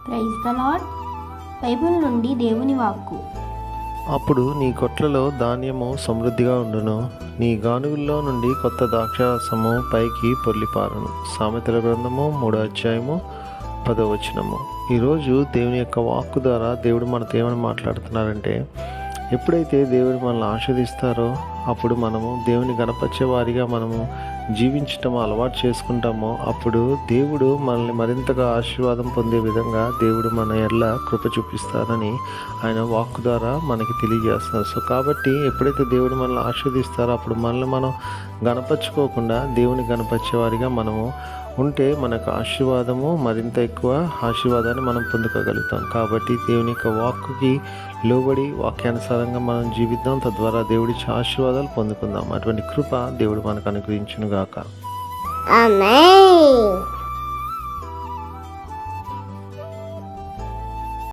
Praise the lord. Bible నుండి దేవుని వాక్కు. అప్పుడు నీ కొట్లలో ధాన్యము సమృద్ధిగా ఉండును, నీ గానుగుల్లో నుండి కొత్త ద్రాక్షారసము పైకి పొర్లిపారును. సామెతల గ్రంథము 3వ అధ్యాయము 10వ వచనము. ఈరోజు దేవుని యొక్క వాక్కు ద్వారా దేవుడు మనతో ఏమని మాట్లాడుతున్నారంటే, ఎప్పుడైతే దేవుడు మనల్ని ఆశీర్వదిస్తారో అప్పుడు మనము దేవుని గణపరిచే వారిగా మనము జీవించటం అలవాటు చేసుకుంటామో అప్పుడు దేవుడు మనల్ని మరింతగా ఆశీర్వాదం పొందే విధంగా దేవుడు మన ఎడల కృప చూపిస్తారని ఆయన వాక్కు ద్వారా మనకి తెలియజేస్తున్నారు. సో కాబట్టి ఎప్పుడైతే దేవుడు మనల్ని ఆశీర్వదిస్తారో అప్పుడు మనల్ని మనం గణపరచుకోకుండా దేవుని గణపరిచే వారిగా మనము ఉంటే మనకు ఆశీర్వాదము మరింత ఎక్కువ ఆశీర్వాదాన్ని మనం పొందుకోగలుగుతాం. కాబట్టి దేవుని యొక్క వాక్కుకి లోబడి వాక్యానుసారంగా మనం జీవిద్దాం, తద్వారా దేవుడిచ్చే ఆశీర్వాదాలు పొందుకుందాం. అటువంటి కృప దేవుడు మనకు అనుగ్రహించును గాక. ఆమేన్.